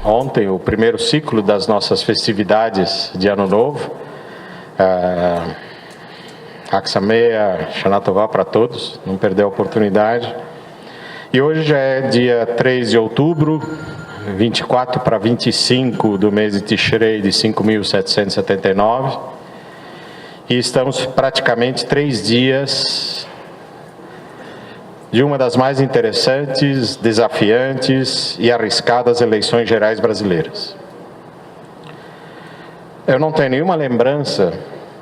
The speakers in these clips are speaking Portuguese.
ontem o primeiro ciclo das nossas festividades de Ano Novo. Aksamea, Shana Tová para todos, não perder a oportunidade. E hoje já é dia 3 de outubro, 24 para 25 do mês de Tishrei de 5.779. E estamos praticamente 3 dias de uma das mais interessantes, desafiantes e arriscadas eleições gerais brasileiras. Eu não tenho nenhuma lembrança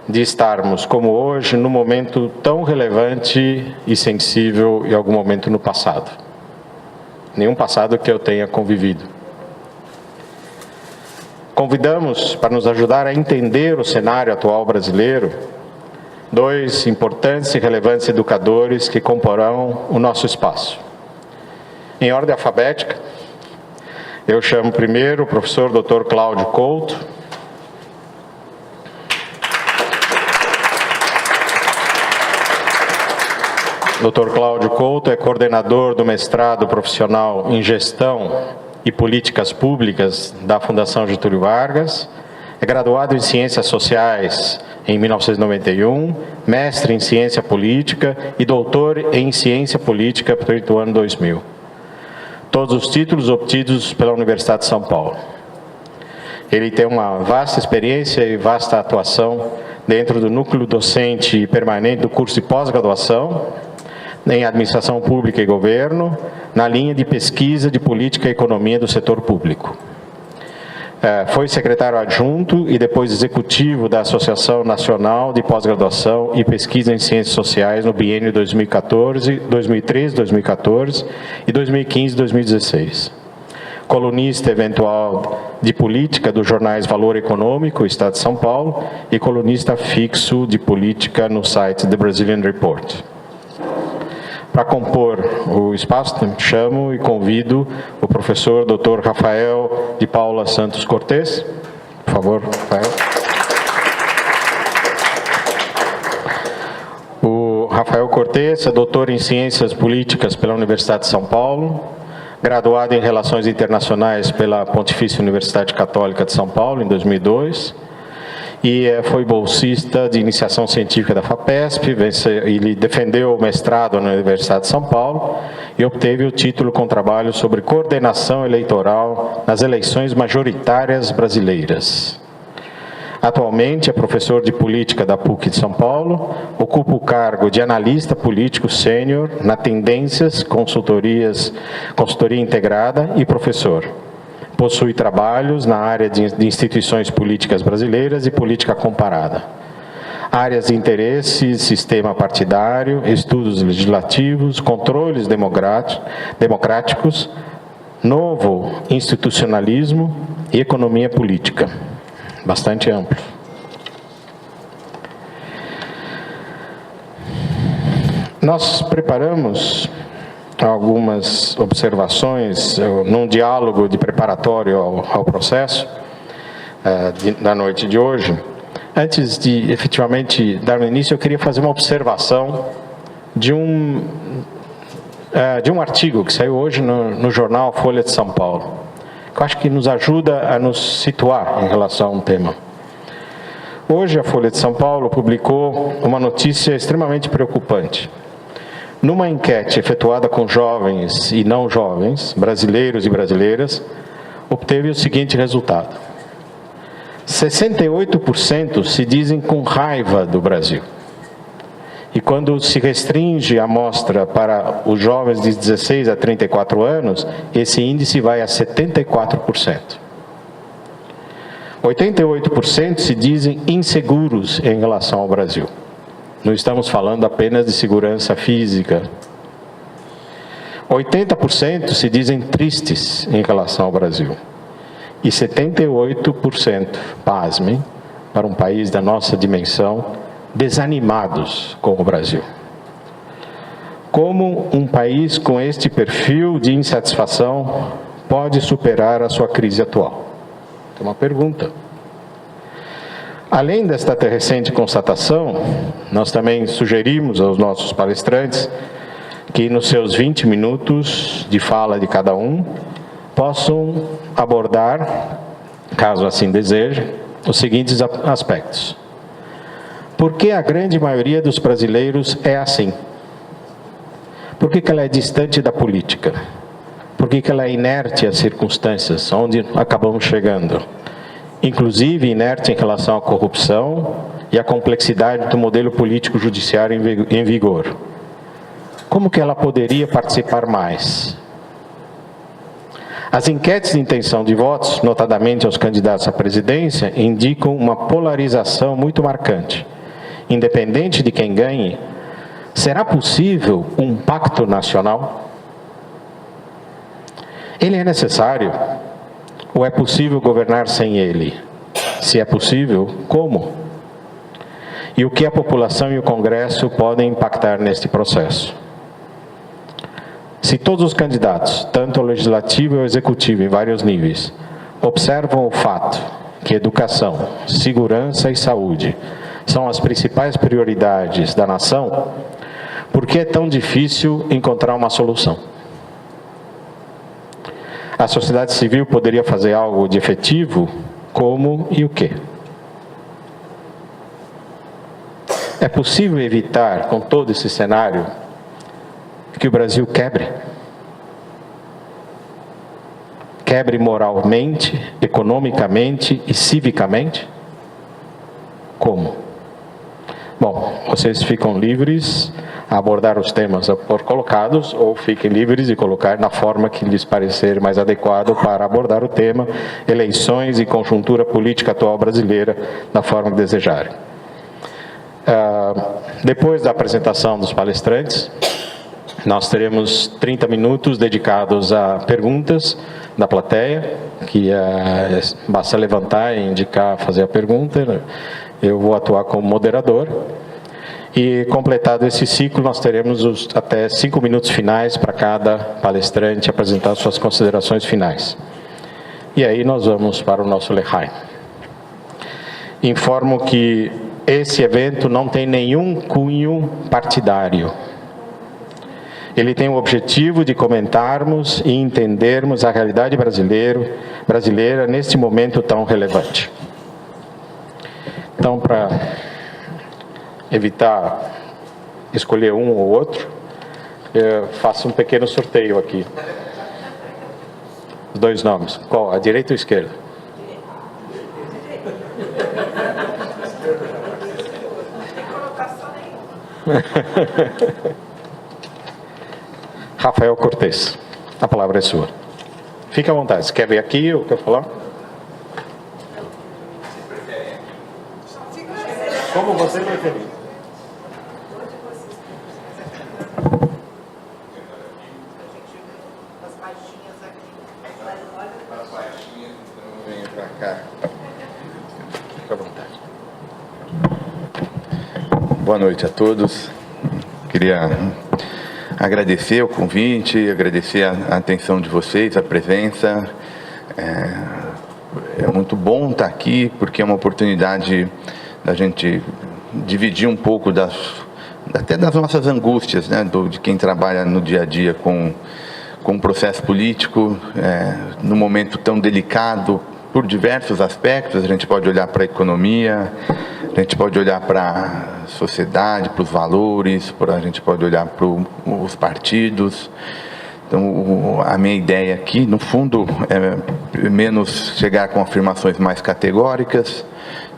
de estarmos, como hoje, num momento tão relevante e sensível em algum momento no passado. Nenhum passado que eu tenha convivido. Convidamos, para nos ajudar a entender o cenário atual brasileiro, 2 importantes e relevantes educadores que comporão o nosso espaço. Em ordem alfabética, eu chamo primeiro o professor Dr. Cláudio Couto. Dr. Cláudio Couto é coordenador do mestrado profissional em Gestão e Políticas Públicas da Fundação Getúlio Vargas. É graduado em Ciências Sociais em 1991, mestre em Ciência Política e doutor em Ciência Política pelo ano 2000. Todos os títulos obtidos pela Universidade de São Paulo. Ele tem uma vasta experiência e vasta atuação dentro do núcleo docente permanente do curso de pós-graduação em Administração Pública e Governo, na linha de pesquisa de Política e Economia do setor público. Foi secretário adjunto e depois executivo da Associação Nacional de Pós-Graduação e Pesquisa em Ciências Sociais no biênio 2013-2014 e 2015-2016. Colunista eventual de política dos jornais Valor Econômico, Estado de São Paulo, e colunista fixo de política no site The Brazilian Report. Para compor o espaço, chamo e convido o professor Dr. Rafael de Paula Santos Cortes. Por favor, Rafael. O Rafael Cortes é doutor em Ciências Políticas pela Universidade de São Paulo, graduado em Relações Internacionais pela Pontifícia Universidade Católica de São Paulo, em 2002. E foi bolsista de iniciação científica da FAPESP, ele defendeu o mestrado na Universidade de São Paulo e obteve o título com trabalho sobre coordenação eleitoral nas eleições majoritárias brasileiras. Atualmente é professor de política da PUC de São Paulo, ocupa o cargo de analista político sênior na Tendências, consultoria integrada e professor. Possui trabalhos na área de instituições políticas brasileiras e política comparada. Áreas de interesse, sistema partidário, estudos legislativos, controles democráticos, novo institucionalismo e economia política. Bastante amplo. Nós preparamos algumas observações num diálogo de preparatório ao processo da noite de hoje. Antes de efetivamente dar o início, eu queria fazer uma observação de um artigo que saiu hoje no jornal Folha de São Paulo, que eu acho que nos ajuda a nos situar em relação a um tema. Hoje a Folha de São Paulo publicou uma notícia extremamente preocupante. Numa enquete efetuada com jovens e não jovens, brasileiros e brasileiras, obteve o seguinte resultado: 68% se dizem com raiva do Brasil. E quando se restringe a amostra para os jovens de 16 a 34 anos, esse índice vai a 74%. 88% se dizem inseguros em relação ao Brasil. Não estamos falando apenas de segurança física. 80% se dizem tristes em relação ao Brasil. E 78%, pasmem, para um país da nossa dimensão, desanimados com o Brasil. Como um país com este perfil de insatisfação pode superar a sua crise atual? É uma pergunta. Além desta recente constatação, nós também sugerimos aos nossos palestrantes que nos seus 20 minutos de fala de cada um, possam abordar, caso assim desejem, os seguintes aspectos. Por que a grande maioria dos brasileiros é assim? Por que ela é distante da política? Por que ela é inerte às circunstâncias onde acabamos chegando? Inclusive inerte em relação à corrupção e à complexidade do modelo político-judiciário em vigor. Como que ela poderia participar mais? As enquetes de intenção de votos, notadamente aos candidatos à presidência, indicam uma polarização muito marcante. Independente de quem ganhe, será possível um pacto nacional? Ele é necessário? Ou é possível governar sem ele? Se é possível, como? E o que a população e o Congresso podem impactar neste processo? Se todos os candidatos, tanto ao legislativo e ao executivo em vários níveis, observam o fato que educação, segurança e saúde são as principais prioridades da nação, por que é tão difícil encontrar uma solução? A sociedade civil poderia fazer algo de efetivo? Como e o quê? É possível evitar, com todo esse cenário, que o Brasil quebre? Quebre moralmente, economicamente e civicamente? Como? Bom, vocês ficam livres a abordar os temas por colocados, ou fiquem livres de colocar na forma que lhes parecer mais adequado para abordar o tema, eleições e conjuntura política atual brasileira, da forma que desejarem. Depois da apresentação dos palestrantes, nós teremos 30 minutos dedicados a perguntas da plateia, que basta levantar e indicar, fazer a pergunta. Eu vou atuar como moderador. E, completado esse ciclo, nós teremos até 5 minutos finais para cada palestrante apresentar suas considerações finais. E aí nós vamos para o nosso L'Chaim. Informo que esse evento não tem nenhum cunho partidário. Ele tem o objetivo de comentarmos e entendermos a realidade brasileira neste momento tão relevante. Então, para evitar escolher um ou outro, eu faço um pequeno sorteio aqui. Os dois nomes. Qual? A direita ou a esquerda? Rafael Cortez, a palavra é sua. Fique à vontade. Você quer vir aqui ou quer falar? Como você preferir. Venha para cá. Fique à vontade. Boa noite a todos. Queria agradecer o convite, agradecer a atenção de vocês, a presença. É muito bom estar aqui, porque é uma oportunidade da gente dividir um pouco até das nossas angústias, né, de quem trabalha no dia a dia com o processo político, num momento tão delicado, por diversos aspectos. A gente pode olhar para a economia, a gente pode olhar para a sociedade, para os valores, a gente pode olhar para os partidos. Então, a minha ideia aqui, no fundo, é menos chegar com afirmações mais categóricas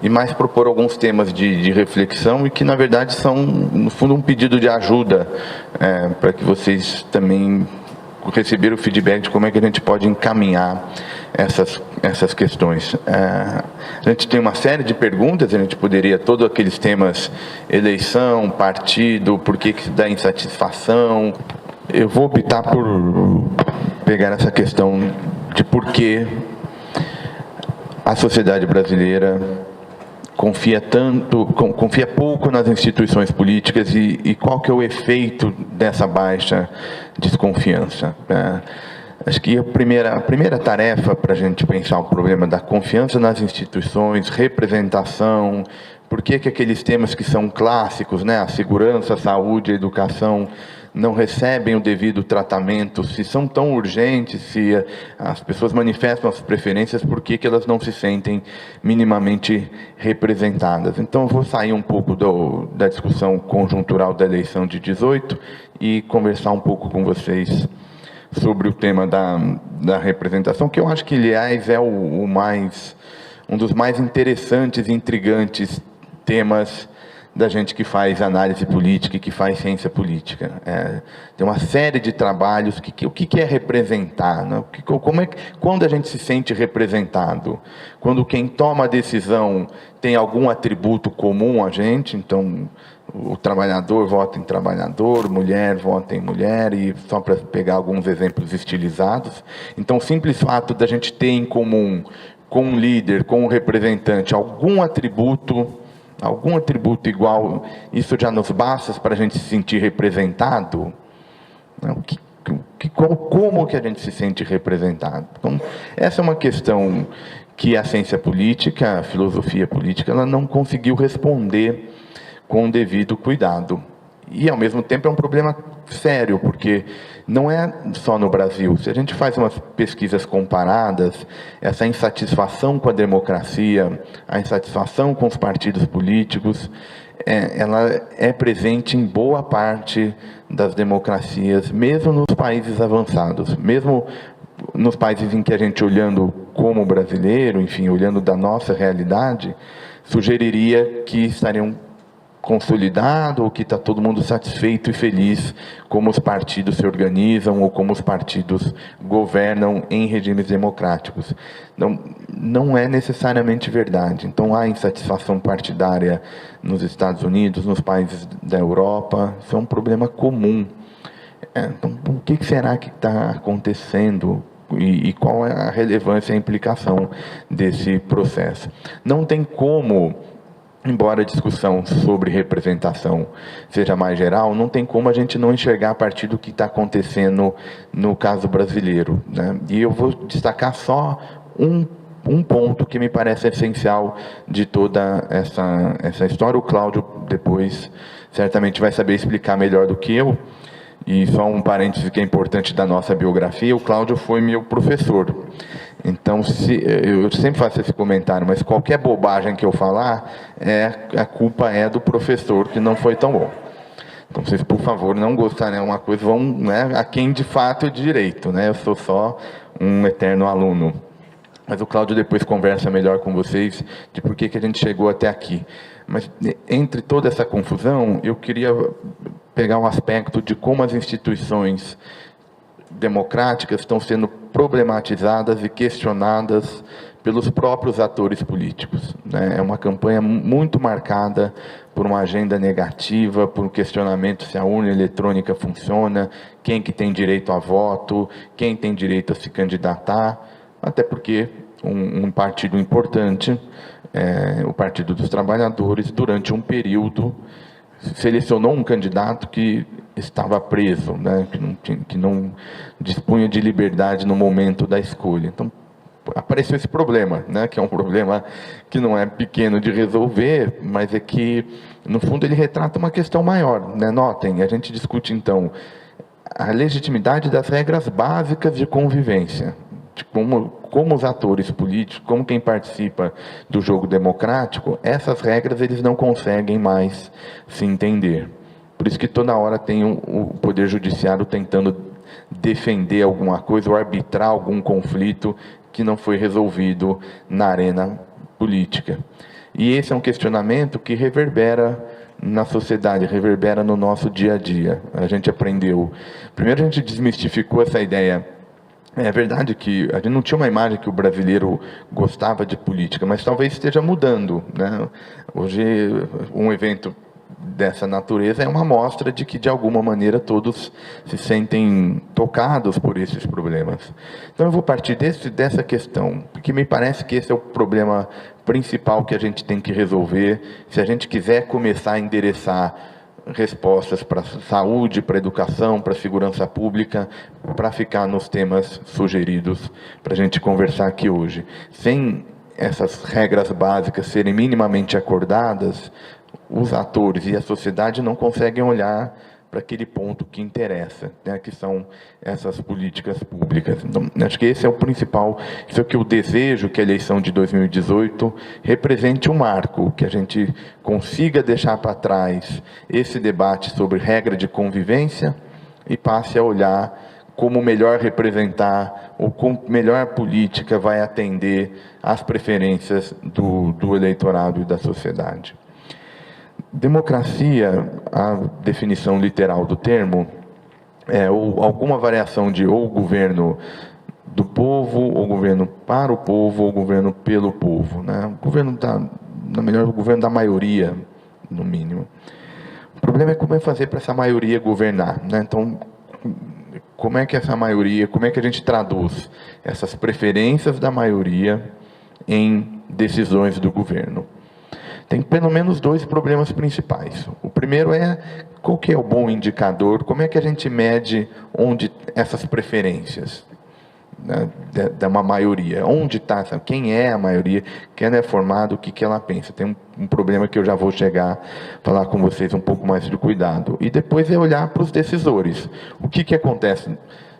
e mais propor alguns temas de reflexão e que, na verdade, são, no fundo, um pedido de ajuda para que vocês também receberam o feedback de como é que a gente pode encaminhar essas questões. A gente tem uma série de perguntas, a gente poderia, todos aqueles temas, eleição, partido, por que isso dá insatisfação. Eu vou optar por pegar essa questão de por que a sociedade brasileira confia pouco nas instituições políticas e qual que é o efeito dessa baixa desconfiança. Acho que a primeira tarefa para a gente pensar o problema da confiança nas instituições, representação, por que aqueles temas que são clássicos, né, a segurança, a saúde, a educação, não recebem o devido tratamento, se são tão urgentes, se as pessoas manifestam as preferências, por que elas não se sentem minimamente representadas. Então, eu vou sair um pouco da discussão conjuntural da eleição de 18 e conversar um pouco com vocês sobre o tema da representação, que eu acho que, aliás, é um dos mais interessantes e intrigantes temas da gente que faz análise política e que faz ciência política. Tem uma série de trabalhos. O que é representar, né? Quando a gente se sente representado? Quando quem toma a decisão tem algum atributo comum a gente, então o trabalhador vota em trabalhador, mulher vota em mulher, e só para pegar alguns exemplos estilizados. Então, o simples fato da gente ter em comum com um líder, com um representante, algum atributo igual, isso já nos basta para a gente se sentir representado? Como que a gente se sente representado? Então, essa é uma questão que a ciência política, a filosofia política, ela não conseguiu responder com o devido cuidado. E, ao mesmo tempo, é um problema sério, porque não é só no Brasil. Se a gente faz umas pesquisas comparadas, essa insatisfação com a democracia, a insatisfação com os partidos políticos, ela é presente em boa parte das democracias, mesmo nos países avançados, mesmo nos países em que a gente, olhando como brasileiro, enfim, olhando da nossa realidade, sugeriria que estariam consolidado, ou que está todo mundo satisfeito e feliz como os partidos se organizam ou como os partidos governam em regimes democráticos. Não é necessariamente verdade. Então, há insatisfação partidária nos Estados Unidos, nos países da Europa. Isso é um problema comum. Então, o que será que está acontecendo e qual é a relevância e a implicação desse processo? Não tem como, embora a discussão sobre representação seja mais geral, não tem como a gente não enxergar a partir do que está acontecendo no caso brasileiro, né? E eu vou destacar só um ponto que me parece essencial de toda essa história. O Cláudio depois certamente vai saber explicar melhor do que eu. E só um parêntese que é importante da nossa biografia: o Cláudio foi meu professor. Então, eu sempre faço esse comentário, mas qualquer bobagem que eu falar, a culpa é do professor, que não foi tão bom. Então, vocês, por favor, não gostarem de uma coisa, vão, né, a quem de fato é direito, né? Eu sou só um eterno aluno. Mas o Cláudio depois conversa melhor com vocês de por que a gente chegou até aqui. Mas, entre toda essa confusão, eu queria pegar um aspecto de como as instituições democráticas estão sendo problematizadas e questionadas pelos próprios atores políticos, né? É uma campanha muito marcada por uma agenda negativa, por um questionamento se a urna eletrônica funciona, quem que tem direito a voto, quem tem direito a se candidatar, até porque um partido importante, o Partido dos Trabalhadores, durante um período, selecionou um candidato que estava preso, né, que não dispunha de liberdade no momento da escolha. Então, apareceu esse problema, né, que é um problema que não é pequeno de resolver, mas é que, no fundo, ele retrata uma questão maior, né? Notem, a gente discute, então, a legitimidade das regras básicas de convivência, de como os atores políticos, como quem participa do jogo democrático, essas regras eles não conseguem mais se entender. Por isso que toda hora tem o Poder Judiciário tentando defender alguma coisa ou arbitrar algum conflito que não foi resolvido na arena política. E esse é um questionamento que reverbera na sociedade, reverbera no nosso dia a dia. A gente aprendeu. Primeiro a gente desmistificou essa ideia. É verdade que a gente não tinha uma imagem que o brasileiro gostava de política, mas talvez esteja mudando, né? Hoje, um evento dessa natureza é uma amostra de que, de alguma maneira, todos se sentem tocados por esses problemas. Então, eu vou partir dessa questão, porque me parece que esse é o problema principal que a gente tem que resolver, se a gente quiser começar a endereçar respostas para a saúde, para a educação, para a segurança pública, para ficar nos temas sugeridos para a gente conversar aqui hoje. Sem essas regras básicas serem minimamente acordadas, os atores e a sociedade não conseguem olhar para aquele ponto que interessa, né, que são essas políticas públicas. Então, acho que esse é o principal, isso é o que eu desejo, que a eleição de 2018 represente um marco, que a gente consiga deixar para trás esse debate sobre regra de convivência e passe a olhar como melhor representar ou como melhor política vai atender às preferências do eleitorado e da sociedade. Democracia, a definição literal do termo, é alguma variação de ou governo do povo, ou governo para o povo, ou governo pelo povo, né? O governo o governo da maioria, no mínimo. O problema é como é fazer para essa maioria governar, né? Então, como é que essa maioria, como é que a gente traduz essas preferências da maioria em decisões do governo? Tem pelo menos dois problemas principais. O primeiro é qual que é o bom indicador, como é que a gente mede onde essas preferências, né, de uma maioria, onde está, quem é a maioria, quem é formado, o que ela pensa. Tem um problema que eu já vou chegar a falar com vocês um pouco mais de cuidado. E depois é olhar para os decisores. O que acontece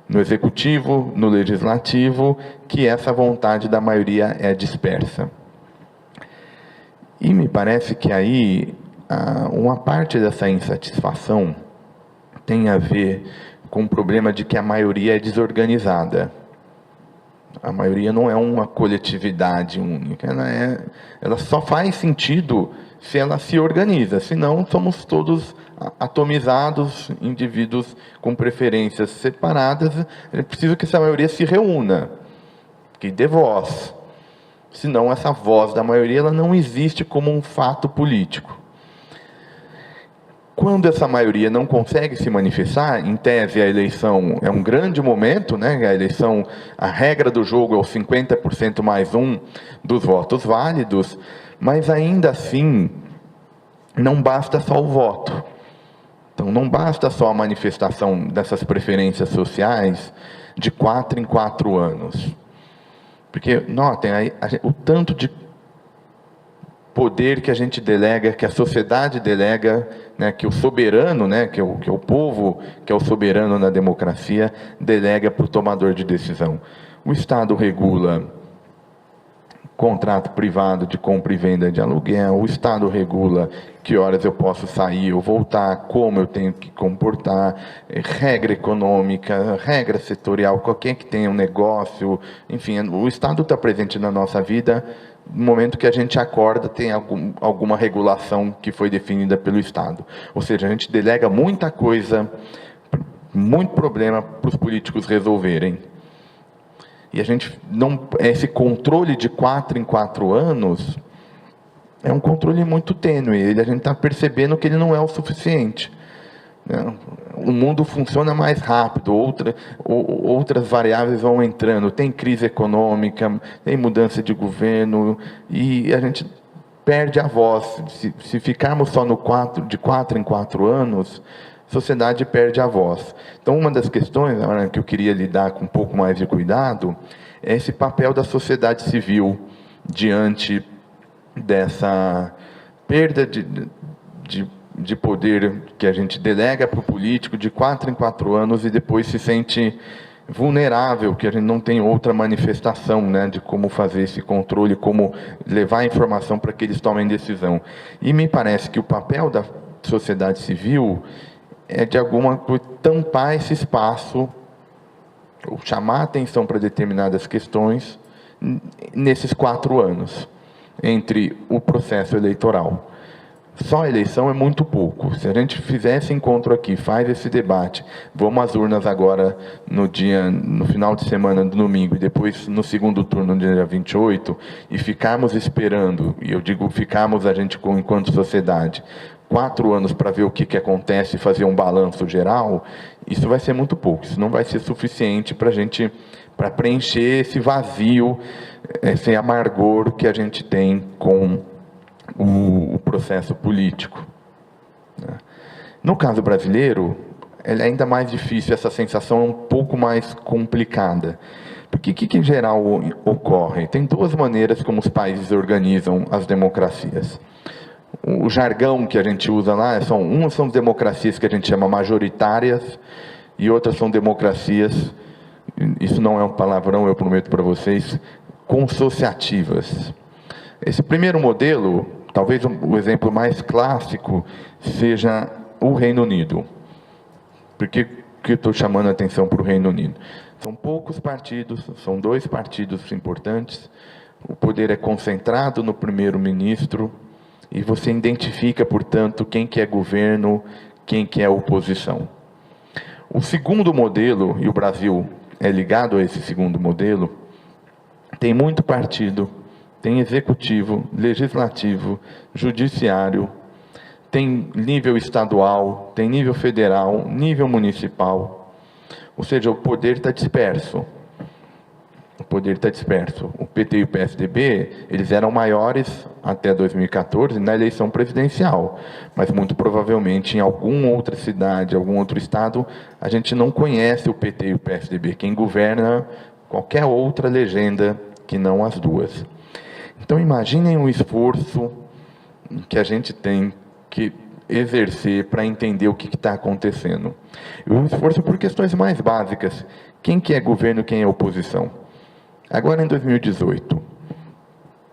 no executivo, no legislativo, que essa vontade da maioria é dispersa. E me parece que aí uma parte dessa insatisfação tem a ver com o problema de que a maioria é desorganizada. A maioria não é uma coletividade única, ela só faz sentido se ela se organiza, senão somos todos atomizados, indivíduos com preferências separadas. É preciso que essa maioria se reúna, que dê voz. Senão essa voz da maioria ela não existe como um fato político. Quando essa maioria não consegue se manifestar, em tese a eleição é um grande momento, né? A eleição, a regra do jogo é o 50% mais um dos votos válidos, mas ainda assim não basta só o voto. Então não basta só a manifestação dessas preferências sociais de 4 em 4 anos. Porque, notem, o tanto de poder que a gente delega, que a sociedade delega, né, que o soberano, né, que é o povo, que é o soberano na democracia, delega para o tomador de decisão. O Estado regula contrato privado de compra e venda de aluguel, o Estado regula que horas eu posso sair ou voltar, como eu tenho que comportar, regra econômica, regra setorial, qualquer que tenha um negócio, enfim, o Estado está presente na nossa vida. No momento que a gente acorda, tem alguma regulação que foi definida pelo Estado. Ou seja, a gente delega muita coisa, muito problema para os políticos resolverem. E a gente não, esse controle de 4 em 4 anos é um controle muito tênue. A gente está percebendo que ele não é o suficiente. O mundo funciona mais rápido, outras variáveis vão entrando. Tem crise econômica, tem mudança de governo, e a gente perde a voz. Se ficarmos só de 4 em 4 anos, a sociedade perde a voz. Então, uma das questões que eu queria lidar com um pouco mais de cuidado é esse papel da sociedade civil diante dessa perda de poder que a gente delega para o político de 4 em 4 anos e depois se sente vulnerável, que a gente não tem outra manifestação, né, de como fazer esse controle, como levar a informação para que eles tomem decisão. E me parece que o papel da sociedade civil é de alguma coisa tampar esse espaço, ou chamar atenção para determinadas questões nesses 4 anos, entre o processo eleitoral. Só a eleição é muito pouco. Se a gente fizer esse encontro aqui, faz esse debate, vamos às urnas agora no final de semana, no domingo, e depois no segundo turno, no dia 28, e ficarmos esperando, e eu digo ficarmos a gente enquanto sociedade, 4 anos para ver o que acontece e fazer um balanço geral, isso vai ser muito pouco. Isso não vai ser suficiente para preencher esse vazio, esse amargor que a gente tem com o processo político. No caso brasileiro, é ainda mais difícil, essa sensação é um pouco mais complicada. Porque o que em geral ocorre? Tem 2 maneiras como os países organizam as democracias. O jargão que a gente usa lá, umas são democracias que a gente chama majoritárias, e outras são democracias, isso não é um palavrão, eu prometo para vocês, consociativas. Esse primeiro modelo, talvez o exemplo mais clássico, seja o Reino Unido. Por que eu estou chamando a atenção para o Reino Unido? São poucos partidos, são 2 partidos importantes, o poder é concentrado no primeiro-ministro, e você identifica, portanto, quem que é governo, quem que é oposição. O segundo modelo, e o Brasil é ligado a esse segundo modelo, tem muito partido, tem executivo, legislativo, judiciário, tem nível estadual, tem nível federal, nível municipal. Ou seja, o poder está disperso. O poder está disperso. O PT e o PSDB, eles eram maiores até 2014 na eleição presidencial, mas muito provavelmente em alguma outra cidade, algum outro estado, a gente não conhece o PT e o PSDB. Quem governa qualquer outra legenda que não as duas. Então imaginem o esforço que a gente tem que exercer para entender o que está acontecendo. E o esforço por questões mais básicas. Quem que é governo, quem é oposição? Agora, em 2018,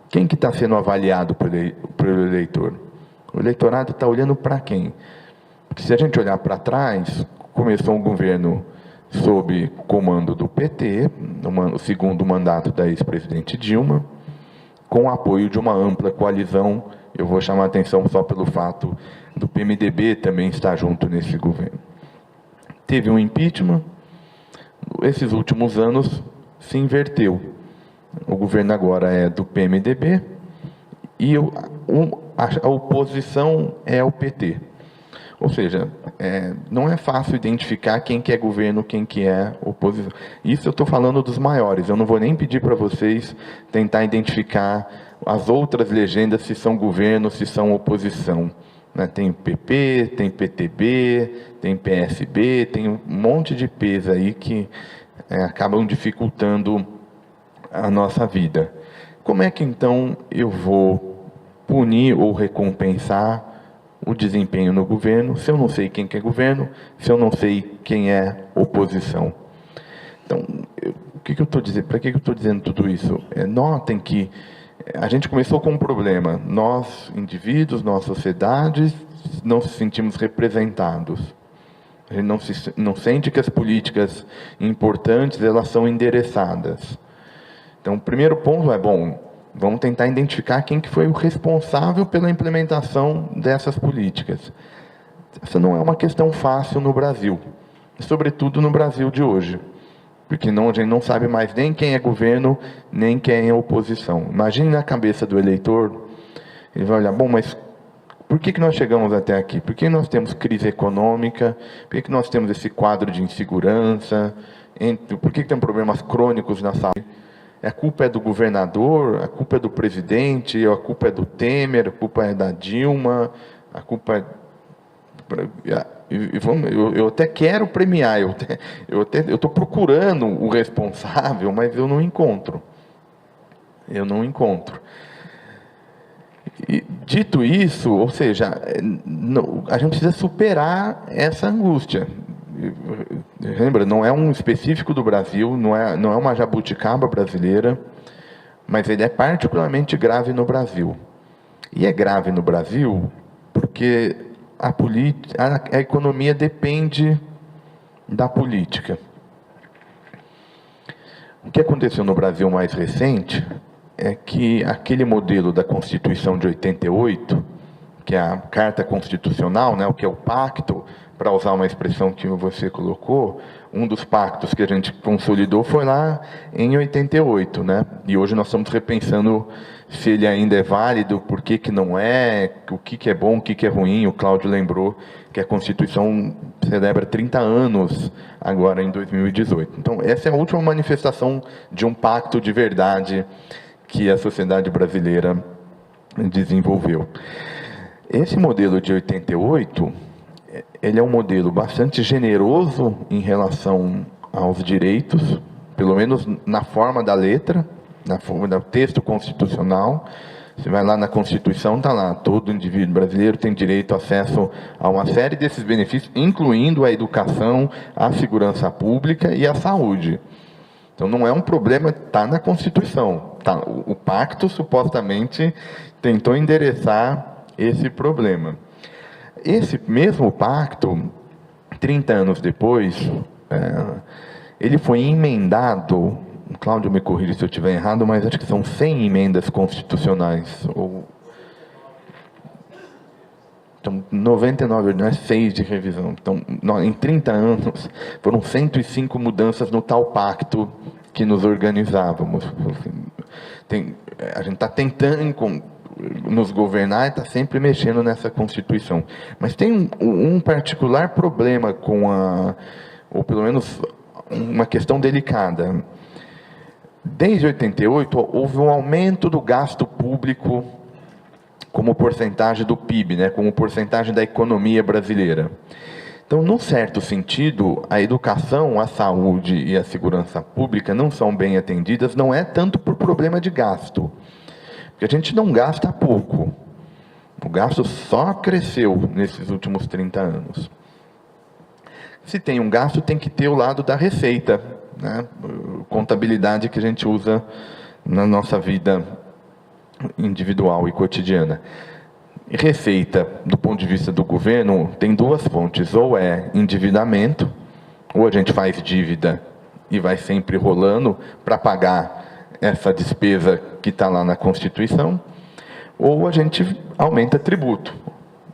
quem que está sendo avaliado pelo eleitor? O eleitorado está olhando para quem? Porque se a gente olhar para trás, começou um governo sob comando do PT, no segundo mandato da ex-presidente Dilma, com o apoio de uma ampla coalizão. Eu vou chamar a atenção só pelo fato do PMDB também estar junto nesse governo. Teve um impeachment, esses últimos anos se inverteu. O governo agora é do PMDB e a oposição é o PT. Ou seja, não é fácil identificar quem que é governo, quem que é oposição. Isso eu estou falando dos maiores, eu não vou nem pedir para vocês tentar identificar as outras legendas, se são governo, se são oposição. Tem PP, tem PTB, tem PSB, tem um monte de P's aí que acabam dificultando a nossa vida. Como é que então eu vou punir ou recompensar o desempenho no governo, se eu não sei quem que é governo, se eu não sei quem é oposição? Então, o que eu estou dizendo? Para que eu estou dizendo tudo isso? Notem que a gente começou com um problema. Nós, indivíduos, nós, sociedades, não se sentimos representados. A gente não sente que as políticas importantes elas são endereçadas. Então, o primeiro ponto vamos tentar identificar quem que foi o responsável pela implementação dessas políticas. Essa não é uma questão fácil no Brasil, sobretudo no Brasil de hoje, porque a gente não sabe mais nem quem é governo, nem quem é oposição. Imagine na cabeça do eleitor, ele vai olhar, mas por que nós chegamos até aqui? Por que nós temos crise econômica? Por que nós temos esse quadro de insegurança? Por que tem problemas crônicos na saúde? A culpa é do governador? A culpa é do presidente? A culpa é do Temer? A culpa é da Dilma? A culpa é... Eu até quero premiar, eu estou procurando o responsável, mas eu não encontro. E, dito isso, ou seja, a gente precisa superar essa angústia. Lembra, não é um específico do Brasil, não é uma jabuticaba brasileira, mas ele é particularmente grave no Brasil. E é grave no Brasil porque a economia depende da política. O que aconteceu no Brasil mais recente é que aquele modelo da Constituição de 88, que é a Carta Constitucional, o que é o pacto, para usar uma expressão que você colocou, um dos pactos que a gente consolidou foi lá em 88, e hoje nós estamos repensando se ele ainda é válido, por que não é, o que é bom, o que é ruim. O Cláudio lembrou que a Constituição celebra 30 anos agora em 2018. Então, essa é a última manifestação de um pacto de verdade que a sociedade brasileira desenvolveu. Esse modelo de 88, ele é um modelo bastante generoso em relação aos direitos, pelo menos na forma da letra, na forma do texto constitucional, Você vai lá na Constituição, está lá, todo indivíduo brasileiro tem direito ao acesso a uma série desses benefícios, incluindo a educação, a segurança pública e a saúde. Então não é um problema, está na Constituição. Tá, o pacto supostamente tentou endereçar esse problema. Esse mesmo pacto, 30 anos depois, ele foi emendado. O Cláudio me corrija se eu estiver errado, mas acho que são 100 emendas constitucionais. Então, 99, não é 6 de revisão. Então, em 30 anos, foram 105 mudanças no tal pacto que nos organizávamos. A gente está tentando nos governar e está sempre mexendo nessa Constituição. Mas tem um particular problema ou pelo menos uma questão delicada. Desde 88, houve um aumento do gasto público como porcentagem do PIB, né, como porcentagem da economia brasileira. Então, num certo sentido, a educação, a saúde e a segurança pública não são bem atendidas, não é tanto por problema de gasto, porque a gente não gasta pouco. O gasto só cresceu nesses últimos 30 anos. Se tem um gasto, tem que ter o lado da receita, né? Contabilidade que a gente usa na nossa vida individual e cotidiana. Receita, do ponto de vista do governo, tem duas fontes: ou é endividamento, ou a gente faz dívida e vai sempre rolando para pagar essa despesa que está lá na Constituição, ou a gente aumenta tributo,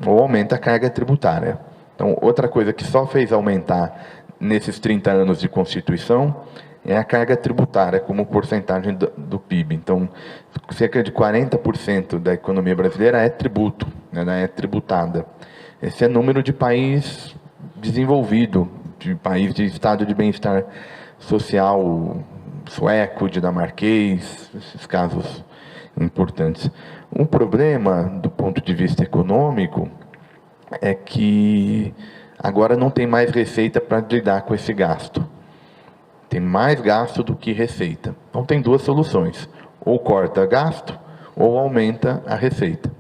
ou aumenta a carga tributária. Então, outra coisa que só fez aumentar nesses 30 anos de Constituição é a carga tributária como porcentagem do PIB. Então, cerca de 40% da economia brasileira é tributo, né, é tributada. Esse é número de país desenvolvido, de país de estado de bem-estar social, sueco, dinamarquês, esses casos importantes. Um problema, do ponto de vista econômico, é que agora não tem mais receita para lidar com esse gasto. Tem mais gasto do que receita. Então tem duas soluções: ou corta gasto, ou aumenta a receita.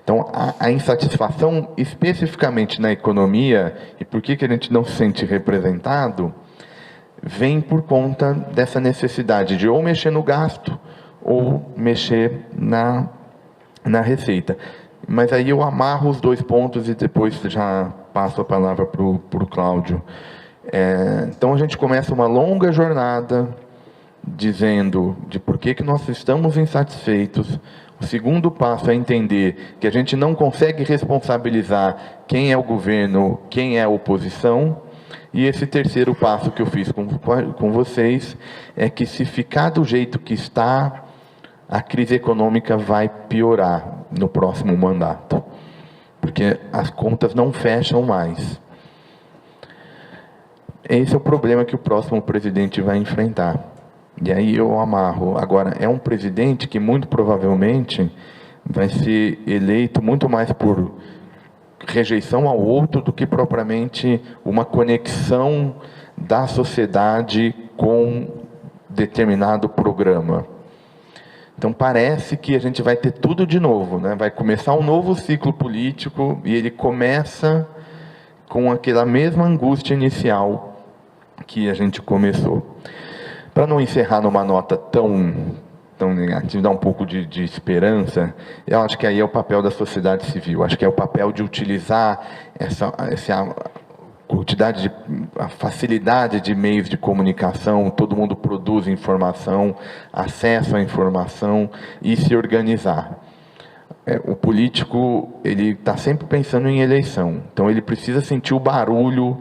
Então a insatisfação, especificamente na economia, e por que a gente não se sente representado, vem por conta dessa necessidade de ou mexer no gasto, ou mexer na receita. Mas aí eu amarro os dois pontos e depois já passo a palavra para o Cláudio. Então a gente começa uma longa jornada dizendo de por que nós estamos insatisfeitos. O segundo passo é entender que a gente não consegue responsabilizar quem é o governo, quem é a oposição. E esse terceiro passo que eu fiz com vocês é que, se ficar do jeito que está, a crise econômica vai piorar no próximo mandato, porque as contas não fecham mais. Esse é o problema que o próximo presidente vai enfrentar. E aí eu amarro. Agora, é um presidente que muito provavelmente vai ser eleito muito mais por rejeição ao outro do que propriamente uma conexão da sociedade com determinado programa. Então parece que a gente vai ter tudo de novo, né? Vai começar um novo ciclo político e ele começa com aquela mesma angústia inicial que a gente começou. Para não encerrar numa nota tão negativa, dar um pouco de esperança, eu acho que aí é o papel da sociedade civil. Acho que é o papel de utilizar essa quantidade a facilidade de meios de comunicação, todo mundo produz informação, acesso à informação e se organizar. O político, ele está sempre pensando em eleição, então ele precisa sentir o barulho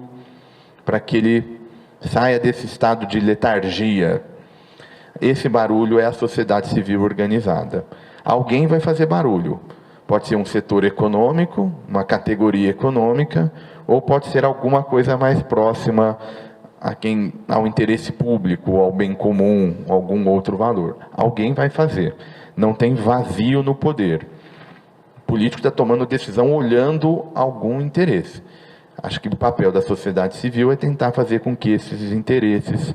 para que ele saia desse estado de letargia. Esse barulho é a sociedade civil organizada. Alguém vai fazer barulho. Pode ser um setor econômico, uma categoria econômica, ou pode ser alguma coisa mais próxima ao interesse público, ao bem comum, algum outro valor. Alguém vai fazer. Não tem vazio no poder. O político está tomando decisão olhando algum interesse. Acho que o papel da sociedade civil é tentar fazer com que esses interesses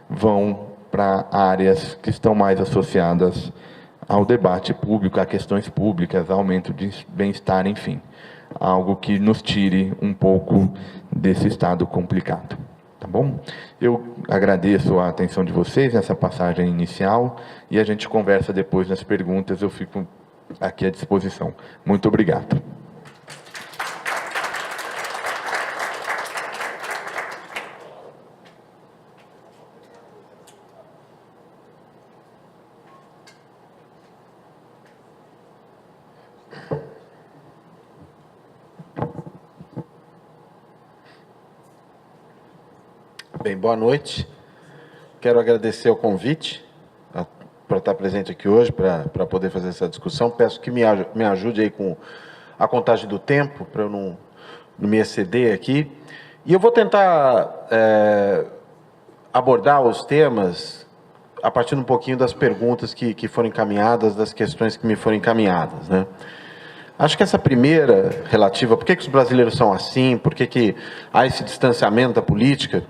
vão para áreas que estão mais associadas ao debate público, a questões públicas, ao aumento de bem-estar, enfim. Algo que nos tire um pouco desse estado complicado. Tá bom? Eu agradeço a atenção de vocês nessa passagem inicial e a gente conversa depois nas perguntas, eu fico aqui à disposição. Muito obrigado. Bem, boa noite. Quero agradecer o convite para estar presente aqui hoje, para poder fazer essa discussão. Peço que me ajude aí com a contagem do tempo, para eu não me exceder aqui. E eu vou tentar abordar os temas a partir um pouquinho das perguntas que foram encaminhadas, das questões que me foram encaminhadas, né? Acho que essa primeira, relativa, por que os brasileiros são assim, por que há esse distanciamento da política,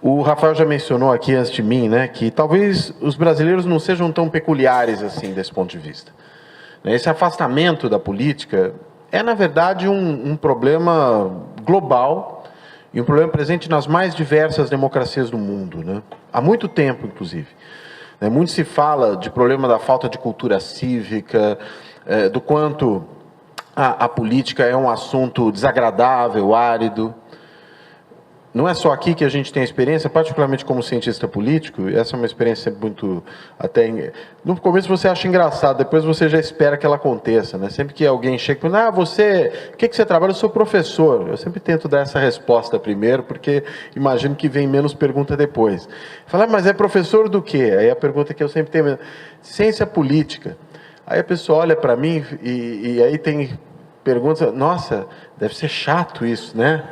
o Rafael já mencionou aqui antes de mim, né, que talvez os brasileiros não sejam tão peculiares assim desse ponto de vista. Esse afastamento da política é, na verdade, um problema global e um problema presente nas mais diversas democracias do mundo, né? Há muito tempo, inclusive. Muito se fala de problema da falta de cultura cívica, do quanto a política é um assunto desagradável, árido. Não é só aqui que a gente tem experiência, particularmente como cientista político, essa é uma experiência muito... no começo você acha engraçado, depois você já espera que ela aconteça, né? Sempre que alguém chega e fala, o que você trabalha? Eu sou professor. Eu sempre tento dar essa resposta primeiro, porque imagino que vem menos pergunta depois. Fala, mas é professor do quê? Aí a pergunta que eu sempre tenho é, ciência política. Aí a pessoa olha para mim e aí tem perguntas, nossa, deve ser chato isso, né?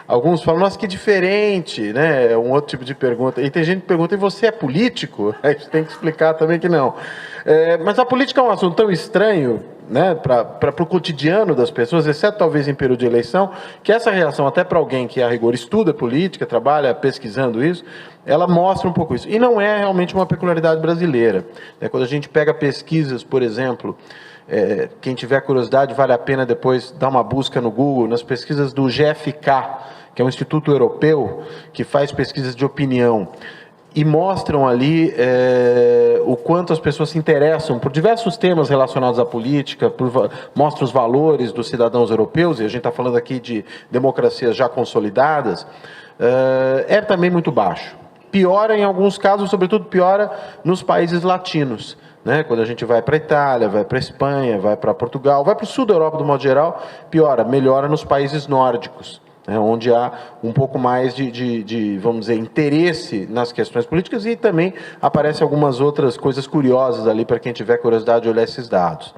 Alguns falam, nossa, que diferente, né? Um outro tipo de pergunta. E tem gente que pergunta, e você é político? A gente tem que explicar também que não. Mas a política é um assunto tão estranho, né, para o cotidiano das pessoas, exceto talvez em período de eleição, que essa reação, até para alguém que a rigor estuda política, trabalha pesquisando isso, ela mostra um pouco isso. E não é realmente uma peculiaridade brasileira. Quando a gente pega pesquisas, por exemplo... quem tiver curiosidade, vale a pena depois dar uma busca no Google, nas pesquisas do GfK, que é um instituto europeu que faz pesquisas de opinião, e mostram ali o quanto as pessoas se interessam por diversos temas relacionados à política, mostra os valores dos cidadãos europeus, e a gente está falando aqui de democracias já consolidadas, é também muito baixo. Piora em alguns casos, sobretudo piora nos países latinos. Quando a gente vai para a Itália, vai para a Espanha, vai para Portugal, vai para o sul da Europa, do modo geral, piora, melhora nos países nórdicos, onde há um pouco mais vamos dizer, interesse nas questões políticas e também aparecem algumas outras coisas curiosas ali para quem tiver curiosidade de olhar esses dados.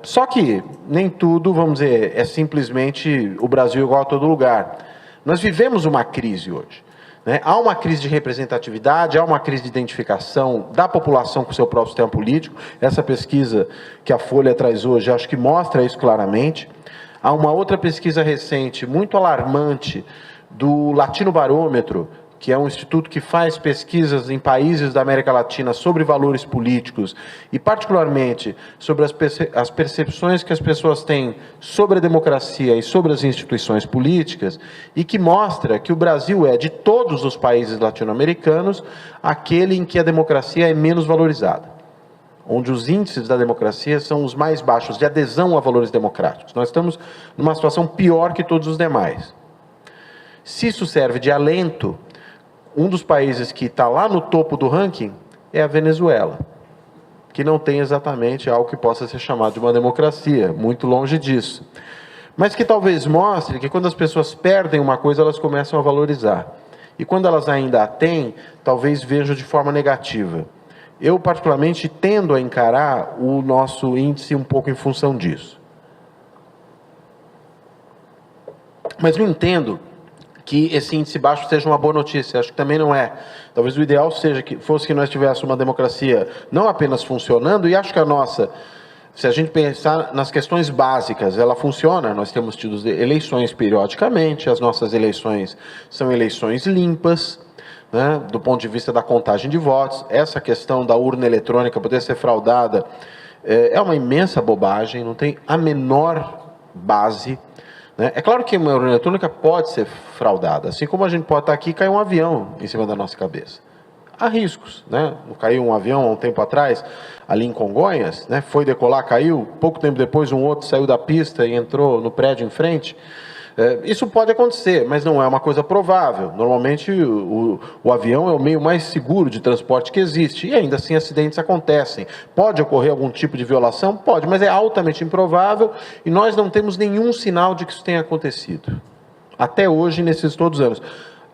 Só que nem tudo, vamos dizer, é simplesmente o Brasil igual a todo lugar. Nós vivemos uma crise hoje. Há uma crise de representatividade, há uma crise de identificação da população com o seu próprio sistema político. Essa pesquisa que a Folha traz hoje, acho que mostra isso claramente. Há uma outra pesquisa recente, muito alarmante, do Latino Barômetro, que é um instituto que faz pesquisas em países da América Latina sobre valores políticos e, particularmente, sobre as percepções que as pessoas têm sobre a democracia e sobre as instituições políticas, e que mostra que o Brasil é, de todos os países latino-americanos, aquele em que a democracia é menos valorizada, onde os índices da democracia são os mais baixos, de adesão a valores democráticos. Nós estamos numa situação pior que todos os demais. Se isso serve de alento, um dos países que está lá no topo do ranking é a Venezuela, que não tem exatamente algo que possa ser chamado de uma democracia, muito longe disso. Mas que talvez mostre que quando as pessoas perdem uma coisa, elas começam a valorizar. E quando elas ainda a têm, talvez vejam de forma negativa. Eu, particularmente, tendo a encarar o nosso índice um pouco em função disso. Mas não entendo que esse índice baixo seja uma boa notícia. Acho que também não é. Talvez o ideal fosse que nós tivéssemos uma democracia não apenas funcionando, e acho que a nossa, se a gente pensar nas questões básicas, ela funciona. Nós temos tido eleições periodicamente, as nossas eleições são eleições limpas, né, do ponto de vista da contagem de votos. Essa questão da urna eletrônica poder ser fraudada é uma imensa bobagem, não tem a menor base. Né? É claro que uma urna eletrônica pode ser fraudada, assim como a gente pode estar aqui e cair um avião em cima da nossa cabeça. Há riscos, né? Caiu um avião há um tempo atrás, ali em Congonhas, né? Foi decolar, caiu, pouco tempo depois um outro saiu da pista e entrou no prédio em frente. Isso pode acontecer, mas não é uma coisa provável. Normalmente o avião é o meio mais seguro de transporte que existe, e ainda assim acidentes acontecem. Pode ocorrer algum tipo de violação? Pode, mas é altamente improvável, e nós não temos nenhum sinal de que isso tenha acontecido. Até hoje, nesses todos os anos.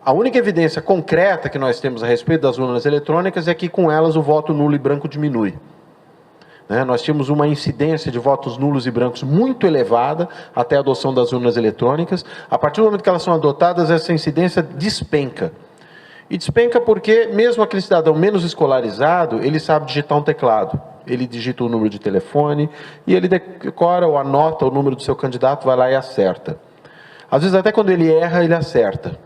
A única evidência concreta que nós temos a respeito das urnas eletrônicas é que com elas o voto nulo e branco diminui. Nós tínhamos uma incidência de votos nulos e brancos muito elevada até a adoção das urnas eletrônicas. A partir do momento que elas são adotadas, essa incidência despenca. E despenca porque mesmo aquele cidadão menos escolarizado, ele sabe digitar um teclado. Ele digita o número de telefone e ele decora ou anota o número do seu candidato, vai lá e acerta. Às vezes até quando ele erra, ele acerta.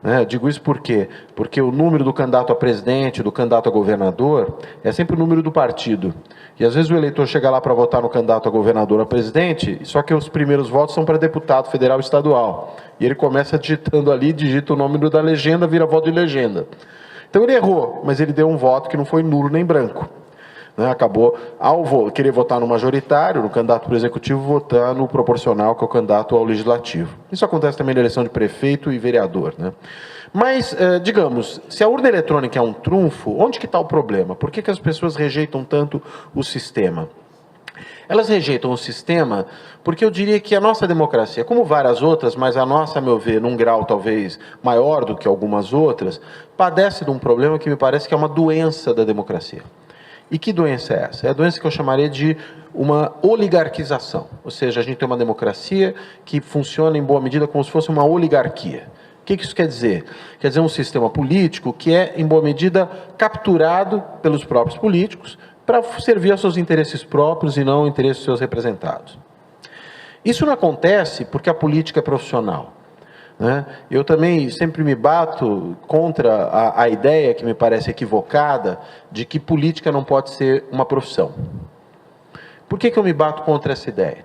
Eu digo isso por quê? Porque o número do candidato a presidente, do candidato a governador, é sempre o número do partido. E às vezes o eleitor chega lá para votar no candidato a governador ou a presidente, só que os primeiros votos são para deputado federal e estadual. E ele começa digitando ali, digita o nome da legenda, vira voto de legenda. Então ele errou, mas ele deu um voto que não foi nulo nem branco. Acabou, ao querer votar no majoritário, no candidato para o executivo, votar no proporcional, que é o candidato ao legislativo. Isso acontece também na eleição de prefeito e vereador. Mas, digamos, se a urna eletrônica é um trunfo, onde que está o problema? Por que as pessoas rejeitam tanto o sistema? Elas rejeitam o sistema porque eu diria que a nossa democracia, como várias outras, mas a nossa, a meu ver, num grau talvez maior do que algumas outras, padece de um problema que me parece que é uma doença da democracia. E que doença é essa? É a doença que eu chamaria de uma oligarquização. Ou seja, a gente tem uma democracia que funciona em boa medida como se fosse uma oligarquia. O que isso quer dizer? Quer dizer um sistema político que é, em boa medida, capturado pelos próprios políticos para servir aos seus interesses próprios e não ao interesse dos seus representados. Isso não acontece porque a política é profissional. Eu também sempre me bato contra a ideia, que me parece equivocada, de que política não pode ser uma profissão. Por que eu me bato contra essa ideia?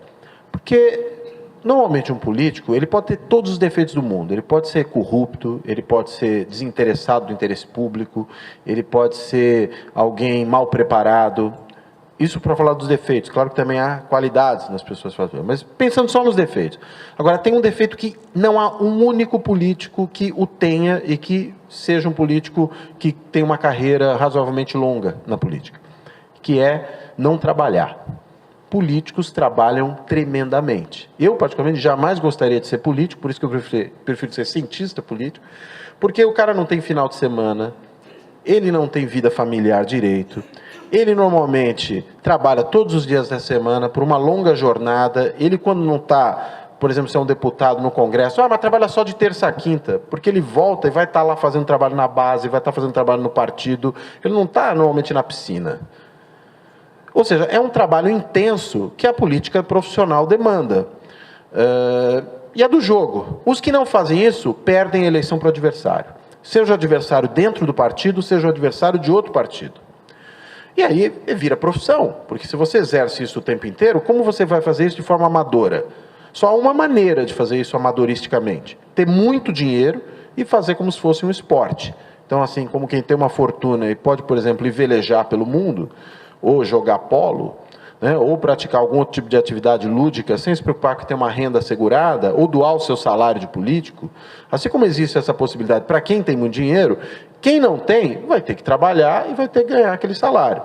Porque, normalmente, um político, ele pode ter todos os defeitos do mundo. Ele pode ser corrupto, ele pode ser desinteressado do interesse público, ele pode ser alguém mal preparado. Isso para falar dos defeitos. Claro que também há qualidades nas pessoas, mas pensando só nos defeitos. Agora, tem um defeito que não há um único político que o tenha e que seja um político que tenha uma carreira razoavelmente longa na política, que é não trabalhar. Políticos trabalham tremendamente. Eu, particularmente, jamais gostaria de ser político, por isso que eu prefiro ser cientista político, porque o cara não tem final de semana, ele não tem vida familiar direito, ele normalmente trabalha todos os dias da semana por uma longa jornada. Ele, quando não está, por exemplo, se é um deputado no Congresso, mas trabalha só de terça a quinta, porque ele volta e vai estar lá fazendo trabalho na base, vai estar fazendo trabalho no partido, ele não está normalmente na piscina. Ou seja, é um trabalho intenso que a política profissional demanda. E é do jogo. Os que não fazem isso perdem a eleição para o adversário. Seja o adversário dentro do partido, seja o adversário de outro partido. E aí vira profissão, porque se você exerce isso o tempo inteiro, como você vai fazer isso de forma amadora? Só há uma maneira de fazer isso amadoristicamente: ter muito dinheiro e fazer como se fosse um esporte. Então, assim, como quem tem uma fortuna e pode, por exemplo, ir velejar pelo mundo, ou jogar polo, ou praticar algum outro tipo de atividade lúdica, sem se preocupar que tem uma renda assegurada, ou doar o seu salário de político, assim como existe essa possibilidade para quem tem muito dinheiro, quem não tem vai ter que trabalhar e vai ter que ganhar aquele salário.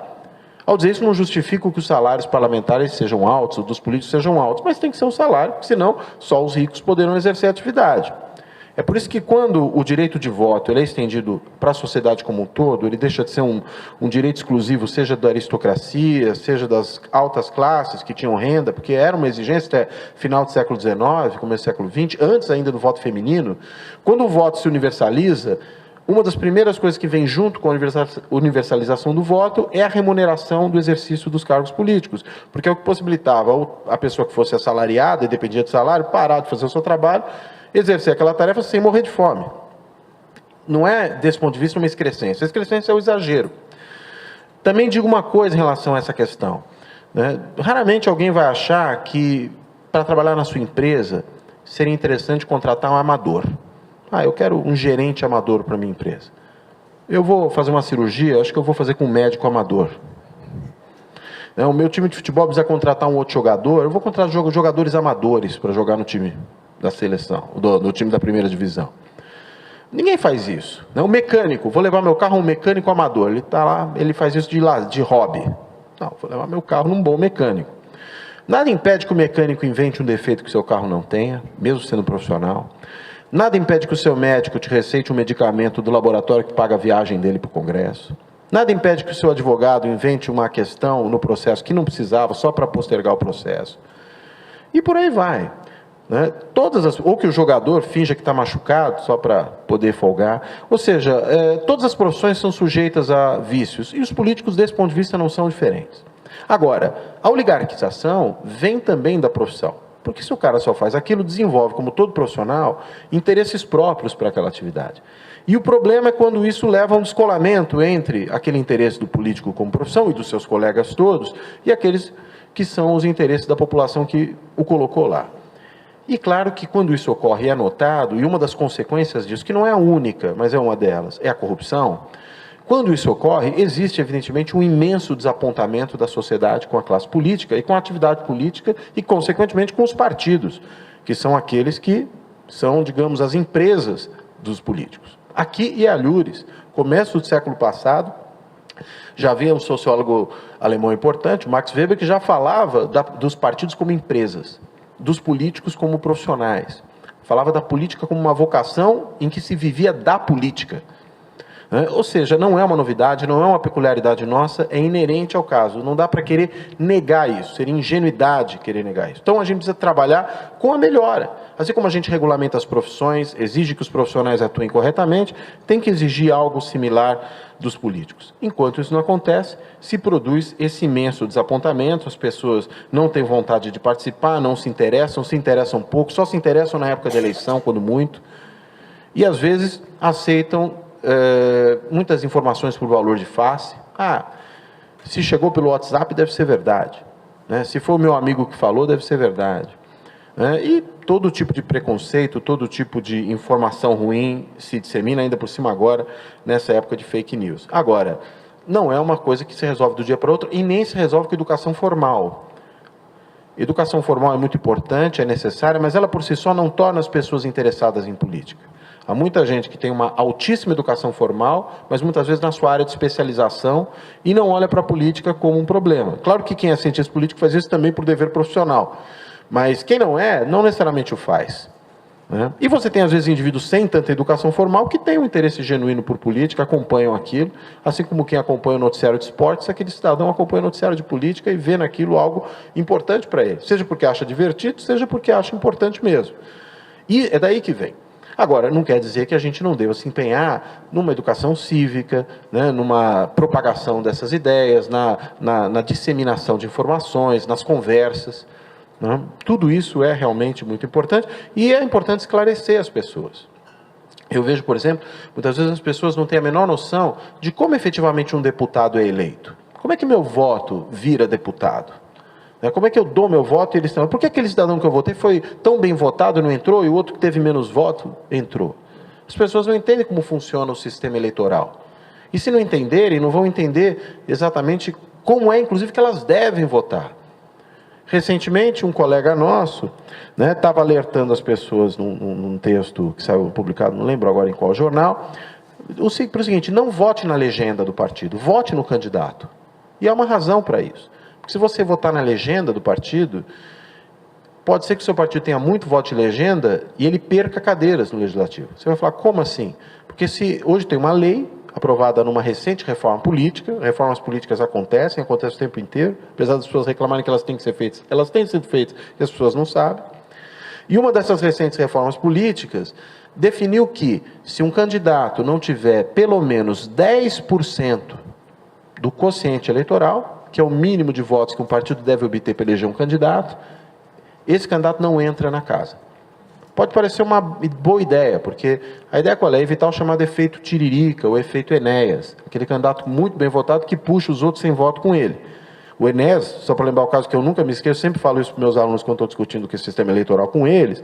Ao dizer isso, não justifico que os salários parlamentares sejam altos, ou dos políticos sejam altos, mas tem que ser um salário, porque senão só os ricos poderão exercer a atividade. É por isso que quando o direito de voto ele é estendido para a sociedade como um todo, ele deixa de ser um direito exclusivo, seja da aristocracia, seja das altas classes que tinham renda, porque era uma exigência até final do século XIX, começo do século XX, antes ainda do voto feminino. Quando o voto se universaliza, uma das primeiras coisas que vem junto com a universalização do voto é a remuneração do exercício dos cargos políticos, porque é o que possibilitava a pessoa que fosse assalariada e dependia de salário, parar de fazer o seu trabalho, exercer aquela tarefa sem morrer de fome. não é, desse ponto de vista, uma excrescência. A excrescência é o exagero. Também digo uma coisa em relação a essa questão, né? Raramente alguém vai achar que, para trabalhar na sua empresa, seria interessante contratar um amador. Eu quero um gerente amador para a minha empresa. Eu vou fazer uma cirurgia, acho que eu vou fazer com um médico amador. O meu time de futebol precisa contratar um outro jogador, eu vou contratar jogadores amadores para jogar no time da seleção, no time da primeira divisão. Ninguém faz isso. O mecânico, vou levar meu carro a um mecânico amador, ele está lá, ele faz isso de hobby. Não, vou levar meu carro num bom mecânico. Nada impede que o mecânico invente um defeito que o seu carro não tenha, mesmo sendo profissional. Nada impede que o seu médico te receite um medicamento do laboratório que paga a viagem dele para o Congresso. Nada impede que o seu advogado invente uma questão no processo que não precisava, só para postergar o processo. E por aí vai. Né? Ou que o jogador finja que está machucado, só para poder folgar. Ou seja, todas as profissões são sujeitas a vícios. E os políticos, desse ponto de vista, não são diferentes. Agora, a oligarquização vem também da profissão. Porque se o cara só faz aquilo, desenvolve, como todo profissional, interesses próprios para aquela atividade. E o problema é quando isso leva a um descolamento entre aquele interesse do político como profissão e dos seus colegas todos, e aqueles que são os interesses da população que o colocou lá. E claro que quando isso ocorre é notado, e uma das consequências disso, que não é a única, mas é uma delas, é a corrupção. Quando isso ocorre, existe evidentemente um imenso desapontamento da sociedade com a classe política e com a atividade política e, consequentemente, com os partidos, que são aqueles que são, digamos, as empresas dos políticos. Aqui e alhures, começo do século passado, já havia um sociólogo alemão importante, Max Weber, que já falava dos partidos como empresas, dos políticos como profissionais. Falava da política como uma vocação em que se vivia da política. Ou seja, não é uma novidade, não é uma peculiaridade nossa, é inerente ao caso. Não dá para querer negar isso, seria ingenuidade querer negar isso. Então a gente precisa trabalhar com a melhora. Assim como a gente regulamenta as profissões, exige que os profissionais atuem corretamente, tem que exigir algo similar dos políticos. Enquanto isso não acontece, se produz esse imenso desapontamento, as pessoas não têm vontade de participar, não se interessam pouco, só se interessam na época da eleição, quando muito, e às vezes aceitam muitas informações por valor de face. Se chegou pelo WhatsApp, deve ser verdade. Se for o meu amigo que falou, deve ser verdade. E todo tipo de preconceito, todo tipo de informação ruim se dissemina, ainda por cima agora, nessa época de fake news. Agora, não é uma coisa que se resolve do dia para o outro e nem se resolve com educação formal. Educação formal é muito importante, é necessária, mas ela por si só não torna as pessoas interessadas em política. Há muita gente que tem uma altíssima educação formal, mas muitas vezes na sua área de especialização e não olha para a política como um problema. Claro que quem é cientista político faz isso também por dever profissional, mas quem não é, não necessariamente o faz. E você tem às vezes indivíduos sem tanta educação formal que têm um interesse genuíno por política, acompanham aquilo, assim como quem acompanha o noticiário de esportes, aquele cidadão acompanha o noticiário de política e vê naquilo algo importante para ele, seja porque acha divertido, seja porque acha importante mesmo. E é daí que vem. Agora, não quer dizer que a gente não deva se empenhar numa educação cívica, numa propagação dessas ideias, na disseminação de informações, nas conversas. Tudo isso é realmente muito importante e é importante esclarecer as pessoas. Eu vejo, por exemplo, muitas vezes as pessoas não têm a menor noção de como efetivamente um deputado é eleito. Como é que meu voto vira deputado? Como é que eu dou meu voto e eles estão... Por que aquele cidadão que eu votei foi tão bem votado e não entrou, e o outro que teve menos voto entrou? As pessoas não entendem como funciona o sistema eleitoral. E se não entenderem, não vão entender exatamente como é, inclusive, que elas devem votar. Recentemente, um colega nosso estava alertando as pessoas num texto que saiu publicado, não lembro agora em qual jornal, para o seguinte: não vote na legenda do partido, vote no candidato. E há uma razão para isso. Porque se você votar na legenda do partido, pode ser que o seu partido tenha muito voto de legenda e ele perca cadeiras no Legislativo. Você vai falar, como assim? Porque se hoje tem uma lei aprovada numa recente reforma política, reformas políticas acontecem o tempo inteiro, apesar das pessoas reclamarem que elas têm que ser feitas, elas têm sido feitas e as pessoas não sabem. E uma dessas recentes reformas políticas definiu que, se um candidato não tiver pelo menos 10% do quociente eleitoral, que é o mínimo de votos que um partido deve obter para eleger um candidato, esse candidato não entra na casa. pode parecer uma boa ideia, porque a ideia qual é? Evitar o chamado efeito Tiririca, o efeito Enéas, aquele candidato muito bem votado que puxa os outros sem voto com ele. O Enéas, só para lembrar o caso que eu nunca me esqueço, sempre falo isso para meus alunos quando estou discutindo o sistema eleitoral com eles,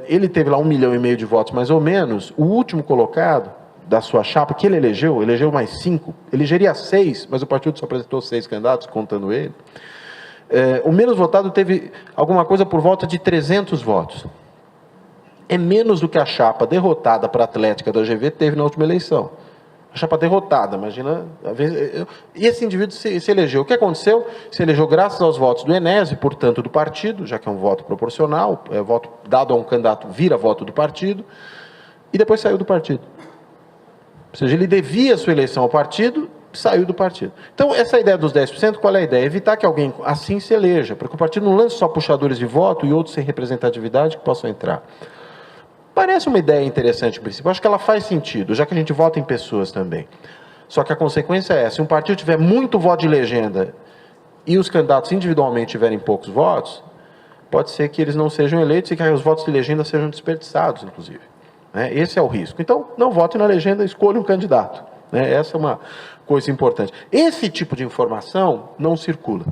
ele teve lá 1,5 milhão de votos mais ou menos, o último colocado da sua chapa, que ele elegeu mais 5, elegeria 6, mas o partido só apresentou 6 candidatos, contando ele. O menos votado teve alguma coisa por volta de 300 votos. É menos do que a chapa derrotada para a Atlética da GV teve na última eleição. A chapa derrotada, imagina. E esse indivíduo se elegeu. O que aconteceu? Se elegeu graças aos votos do Enéas e, portanto, do partido, já que é um voto proporcional, voto dado a um candidato vira voto do partido, e depois saiu do partido. Ou seja, ele devia sua eleição ao partido, saiu do partido. Então, essa ideia dos 10%, qual é a ideia? Evitar que alguém assim se eleja, para que o partido não lance só puxadores de voto e outros sem representatividade que possam entrar. Parece uma ideia interessante, em princípio. Acho que ela faz sentido, já que a gente vota em pessoas também. Só que a consequência é, se um partido tiver muito voto de legenda e os candidatos individualmente tiverem poucos votos, pode ser que eles não sejam eleitos e que os votos de legenda sejam desperdiçados, inclusive. Esse é o risco. Então, não vote na legenda, escolha um candidato. Essa é uma coisa importante. Esse tipo de informação não circula.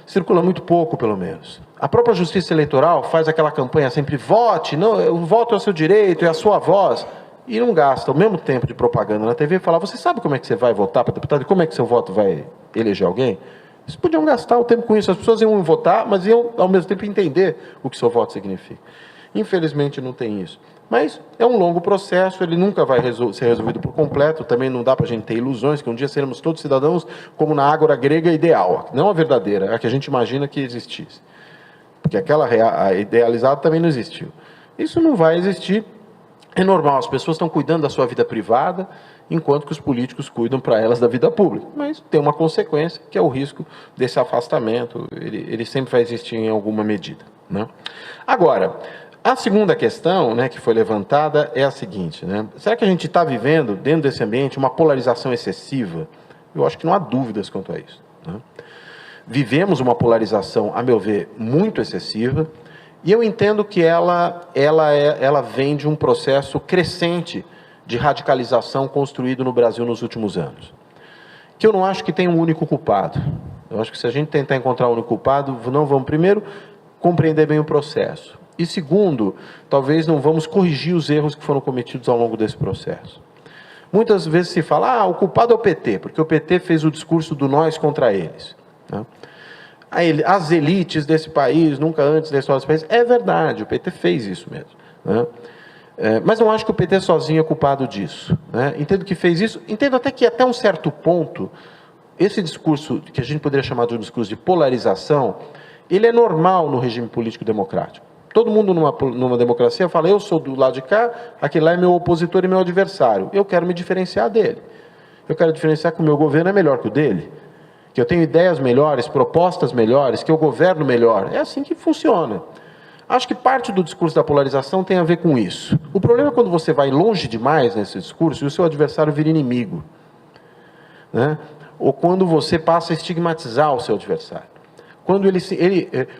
Circula muito pouco, pelo menos. A própria Justiça Eleitoral faz aquela campanha sempre, vote, não, o voto é o seu direito, é a sua voz, e não gasta o mesmo tempo de propaganda na TV e falar, você sabe como é que você vai votar para deputado e como é que seu voto vai eleger alguém? Eles podiam gastar o tempo com isso, as pessoas iam votar, mas iam ao mesmo tempo entender o que seu voto significa. Infelizmente não tem isso. Mas é um longo processo, ele nunca vai ser resolvido por completo, também não dá para a gente ter ilusões que um dia seremos todos cidadãos como na ágora grega ideal, não a verdadeira, a que a gente imagina que existisse. Porque aquela a idealizada também não existiu. Isso não vai existir, é normal, as pessoas estão cuidando da sua vida privada, enquanto que os políticos cuidam para elas da vida pública. Mas tem uma consequência, que é o risco desse afastamento, ele sempre vai existir em alguma medida. Agora, a segunda questão, que foi levantada é a seguinte, será que a gente está vivendo, dentro desse ambiente, uma polarização excessiva? Eu acho que não há dúvidas quanto a isso. Vivemos uma polarização, a meu ver, muito excessiva, e eu entendo que ela vem de um processo crescente de radicalização construído no Brasil nos últimos anos. Que eu não acho que tem um único culpado. Eu acho que se a gente tentar encontrar um único culpado, não vamos, primeiro, compreender bem o processo. E segundo, talvez não vamos corrigir os erros que foram cometidos ao longo desse processo. Muitas vezes se fala, o culpado é o PT, porque o PT fez o discurso do nós contra eles. As elites desse país, nunca antes da história desse país, é verdade, o PT fez isso mesmo. Mas não acho que o PT sozinho é culpado disso. Entendo que fez isso, entendo até que até um certo ponto, esse discurso, que a gente poderia chamar de um discurso de polarização, ele é normal no regime político democrático. Todo mundo numa democracia fala, eu sou do lado de cá, aquele lá é meu opositor e meu adversário. Eu quero me diferenciar dele. Eu quero diferenciar que o meu governo é melhor que o dele. Que eu tenho ideias melhores, propostas melhores, que eu governo melhor. É assim que funciona. Acho que parte do discurso da polarização tem a ver com isso. O problema é quando você vai longe demais nesse discurso e o seu adversário vira inimigo. Ou quando você passa a estigmatizar o seu adversário. Quando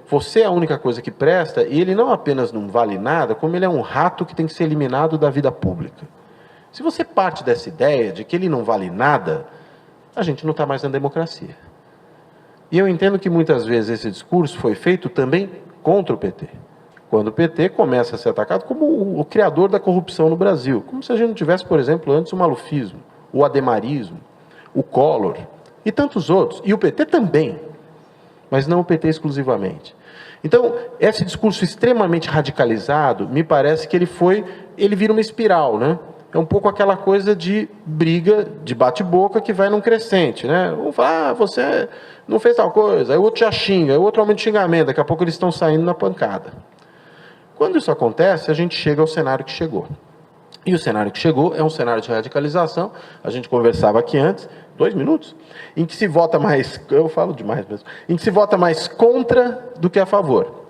você é a única coisa que presta, e ele não apenas não vale nada, como ele é um rato que tem que ser eliminado da vida pública. Se você parte dessa ideia de que ele não vale nada, a gente não está mais na democracia. E eu entendo que muitas vezes esse discurso foi feito também contra o PT. Quando o PT começa a ser atacado como o criador da corrupção no Brasil. Como se a gente não tivesse, por exemplo, antes o malufismo, o ademarismo, o Collor e tantos outros. E o PT também. Mas não o PT exclusivamente. Então, esse discurso extremamente radicalizado, me parece que ele vira uma espiral, É um pouco aquela coisa de briga, de bate-boca que vai num crescente, Um fala, você não fez tal coisa, aí o outro já xinga, aí o outro aumenta o xingamento, daqui a pouco eles estão saindo na pancada. Quando isso acontece, a gente chega ao cenário que chegou. E o cenário que chegou é um cenário de radicalização, a gente conversava aqui antes, 2 minutos, em que se vota mais, eu falo demais mesmo, em que se vota mais contra do que a favor.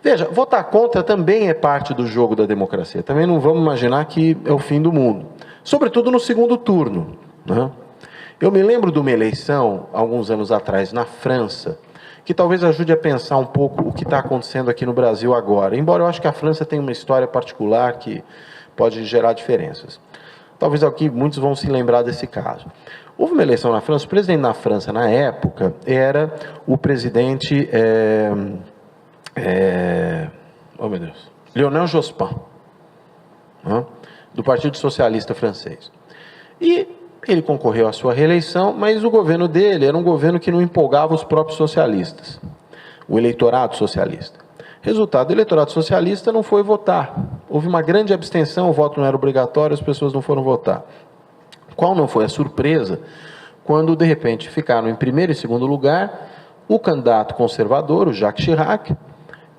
Veja, votar contra também é parte do jogo da democracia, também não vamos imaginar que é o fim do mundo, sobretudo no segundo turno. Eu me lembro de uma eleição, alguns anos atrás, na França, que talvez ajude a pensar um pouco o que está acontecendo aqui no Brasil agora. Embora eu acho que a França tenha uma história particular que pode gerar diferenças. Talvez aqui muitos vão se lembrar desse caso. Houve uma eleição na França, o presidente na França, na época, era o presidente... oh, meu Deus. Lionel Jospin, né, do Partido Socialista Francês. E ele concorreu à sua reeleição, mas o governo dele era um governo que não empolgava os próprios socialistas, o eleitorado socialista. Resultado, o eleitorado socialista não foi votar. Houve uma grande abstenção, o voto não era obrigatório, as pessoas não foram votar. Qual não foi a surpresa? Quando, de repente, ficaram em primeiro e segundo lugar o candidato conservador, o Jacques Chirac,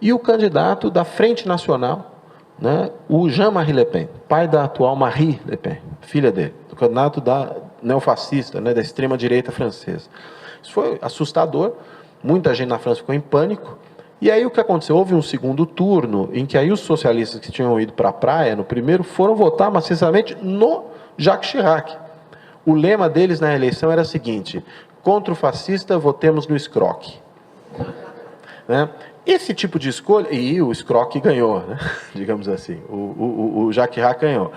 e o candidato da Frente Nacional, né, o Jean-Marie Le Pen, pai da atual Marie Le Pen, filha dele, do candidato da neofascista, né, da extrema-direita francesa. Isso foi assustador, muita gente na França ficou em pânico, e aí o que aconteceu? Houve um segundo turno, em que aí os socialistas que tinham ido para a praia, no primeiro, foram votar maciçamente no Jacques Chirac. O lema deles na eleição era o seguinte: contra o fascista, votemos no escroque. Né? Esse tipo de escolha, e o escroque ganhou, né? Digamos assim, o Jacques Chirac ganhou.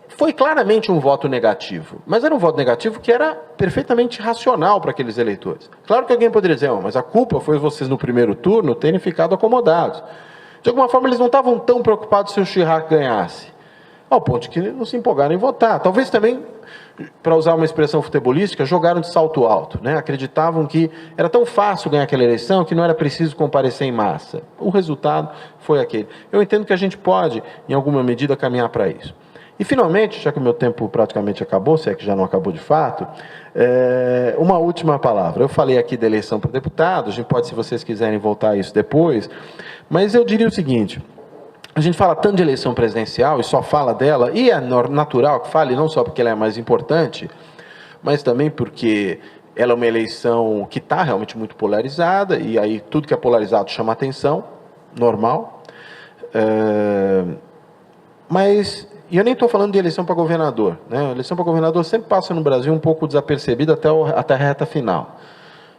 Foi claramente um voto negativo, mas era um voto negativo que era perfeitamente racional para aqueles eleitores. Claro que alguém poderia dizer, mas a culpa foi vocês no primeiro turno terem ficado acomodados. De alguma forma eles não estavam tão preocupados se o Chirac ganhasse, ao ponto de que não se empolgaram em votar. Talvez também, para usar uma expressão futebolística, jogaram de salto alto, né? Acreditavam que era tão fácil ganhar aquela eleição que não era preciso comparecer em massa. O resultado foi aquele. Eu entendo que a gente pode, em alguma medida, caminhar para isso. E, finalmente, já que o meu tempo praticamente acabou, se é que já não acabou de fato, uma última palavra. Eu falei aqui da eleição para deputado, a gente pode, se vocês quiserem, voltar a isso depois, mas eu diria o seguinte: a gente fala tanto de eleição presidencial e só fala dela, e é natural que fale, não só porque ela é mais importante, mas também porque ela é uma eleição que está realmente muito polarizada, e aí tudo que é polarizado chama atenção, normal. Mas, e eu nem estou falando de eleição para governador, né? A eleição para governador sempre passa no Brasil um pouco desapercebida até a reta final.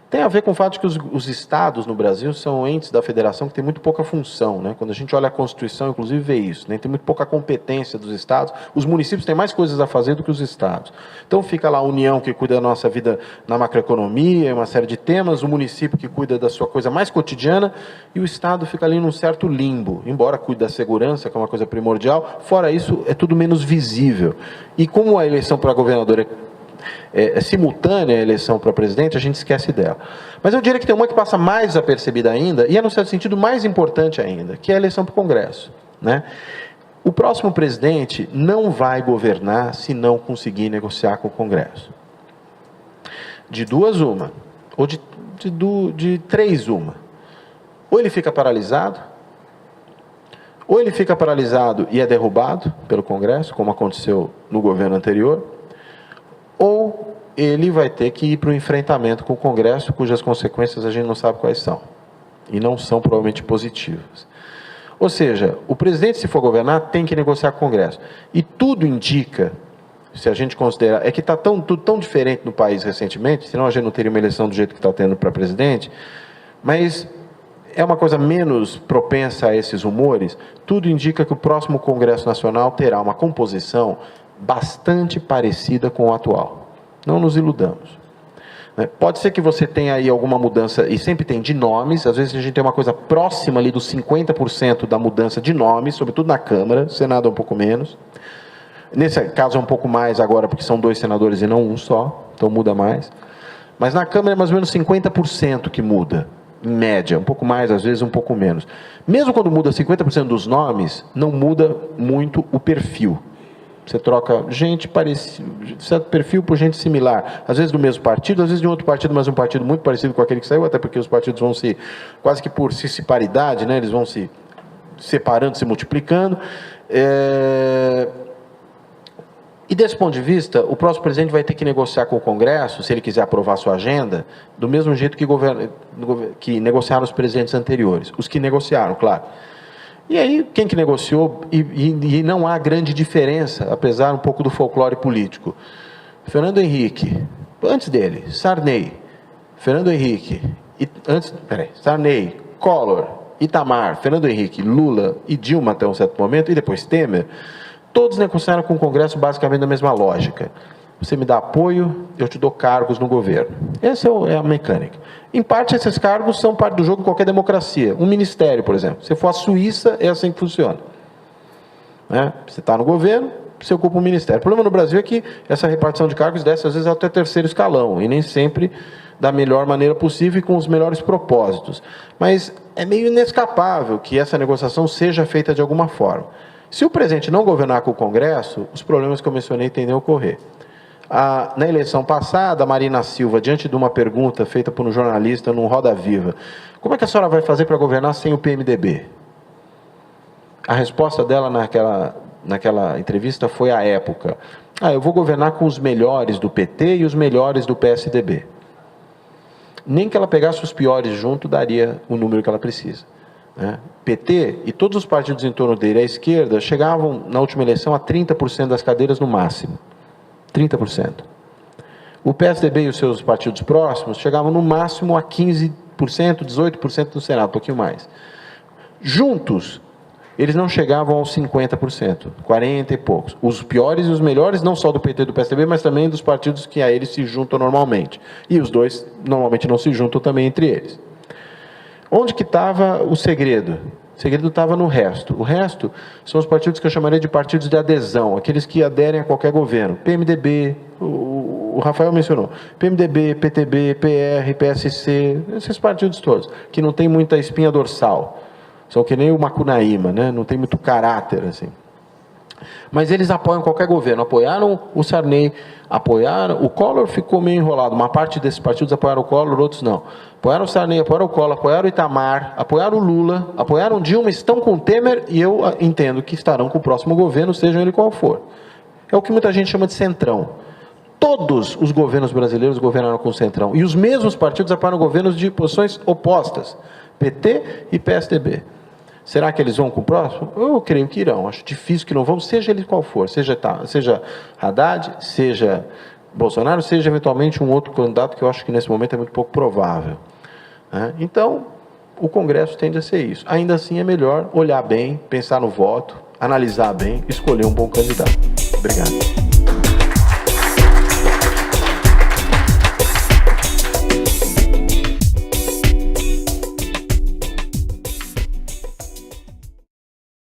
Tem a ver com o fato de que os estados no Brasil são entes da federação que tem muito pouca função, né? Quando a gente olha a Constituição, inclusive, vê isso, né? Tem muito pouca competência dos estados. Os municípios têm mais coisas a fazer do que os estados. Então fica lá a União, que cuida da nossa vida na macroeconomia, uma série de temas, o município que cuida da sua coisa mais cotidiana, e o estado fica ali num certo limbo, embora cuide da segurança, que é uma coisa primordial. Fora isso, é tudo menos visível. E como a eleição para governador é simultânea à eleição para presidente, a gente esquece dela. Mas eu diria que tem uma que passa mais desapercebida ainda, e é no certo sentido mais importante ainda, que é a eleição para o Congresso, né? O próximo presidente não vai governar se não conseguir negociar com o Congresso. De duas, uma. Ou de três, uma. Ou ele fica paralisado, ou ele fica paralisado e é derrubado pelo Congresso, como aconteceu no governo anterior, ou ele vai ter que ir para o enfrentamento com o Congresso, cujas consequências a gente não sabe quais são, e não são provavelmente positivas. Ou seja, o presidente, se for governar, tem que negociar com o Congresso. E tudo indica, se a gente considerar, é que está tudo tão diferente no país recentemente, senão a gente não teria uma eleição do jeito que está tendo para presidente, mas é uma coisa menos propensa a esses rumores. Tudo indica que o próximo Congresso Nacional terá uma composição bastante parecida com o atual. Não nos iludamos. Pode ser que você tenha aí alguma mudança, e sempre tem, de nomes. Às vezes a gente tem uma coisa próxima ali dos 50% da mudança de nomes, sobretudo na Câmara, Senado é um pouco menos. Nesse caso é um pouco mais agora, porque são 2 senadores e não um só, então muda mais. Mas na Câmara é mais ou menos 50% que muda, em média, um pouco mais, às vezes um pouco menos. Mesmo quando muda 50% dos nomes, não muda muito o perfil. Você troca gente parecida, certo perfil por gente similar, às vezes do mesmo partido, às vezes de outro partido, mas um partido muito parecido com aquele que saiu, até porque os partidos vão se, quase que por paridade, né, eles vão se separando, se multiplicando. E desse ponto de vista, o próximo presidente vai ter que negociar com o Congresso, se ele quiser aprovar a sua agenda, do mesmo jeito que negociaram os presidentes anteriores, os que negociaram, claro. E aí, quem que negociou, e não há grande diferença, apesar um pouco do folclore político. Fernando Henrique, antes dele, Sarney, Fernando Henrique, Sarney, Collor, Itamar, Fernando Henrique, Lula e Dilma até um certo momento, e depois Temer, todos negociaram com o Congresso basicamente da mesma lógica. Você me dá apoio, eu te dou cargos no governo. Essa é a mecânica. Em parte, esses cargos são parte do jogo de qualquer democracia. Um ministério, por exemplo. Se for a Suíça, é assim que funciona. Você está no governo, você ocupa um ministério. O problema no Brasil é que essa repartição de cargos desce, às vezes, até terceiro escalão, e nem sempre da melhor maneira possível e com os melhores propósitos. Mas é meio inescapável que essa negociação seja feita de alguma forma. Se o presidente não governar com o Congresso, os problemas que eu mencionei tendem a ocorrer. Na eleição passada, a Marina Silva, diante de uma pergunta feita por um jornalista num Roda Viva, como é que a senhora vai fazer para governar sem o PMDB? A resposta dela naquela entrevista foi à época: eu vou governar com os melhores do PT e os melhores do PSDB. Nem que ela pegasse os piores junto, daria o número que ela precisa. PT e todos os partidos em torno dele, à esquerda, chegavam na última eleição a 30% das cadeiras no máximo. 30%. O PSDB e os seus partidos próximos chegavam no máximo a 15%, 18% no Senado, um pouquinho mais. Juntos, eles não chegavam aos 50%, 40 e poucos. Os piores e os melhores, não só do PT e do PSDB, mas também dos partidos que a eles se juntam normalmente. E os dois normalmente não se juntam também entre eles. Onde que estava o segredo? O segredo estava no resto. O resto são os partidos que eu chamaria de partidos de adesão, aqueles que aderem a qualquer governo. PMDB, o Rafael mencionou, PMDB, PTB, PR, PSC, esses partidos todos, que não tem muita espinha dorsal. São que nem o Macunaíma, não tem muito caráter, assim. Mas eles apoiam qualquer governo. Apoiaram o Sarney, apoiaram... O Collor ficou meio enrolado. Uma parte desses partidos apoiaram o Collor, outros não. Apoiaram o Sarney, apoiaram o Collor, apoiaram o Itamar, apoiaram o Lula, apoiaram o Dilma, estão com o Temer e eu entendo que estarão com o próximo governo, seja ele qual for. É o que muita gente chama de centrão. Todos os governos brasileiros governaram com o centrão. E os mesmos partidos apoiaram governos de posições opostas. PT e PSDB. Será que eles vão com o próximo? Eu creio que irão. Acho difícil que não vão, seja ele qual for. Seja Haddad, seja Bolsonaro, seja eventualmente um outro candidato que eu acho que nesse momento é muito pouco provável. Então, o Congresso tende a ser isso. Ainda assim, é melhor olhar bem, pensar no voto, analisar bem, escolher um bom candidato. Obrigado.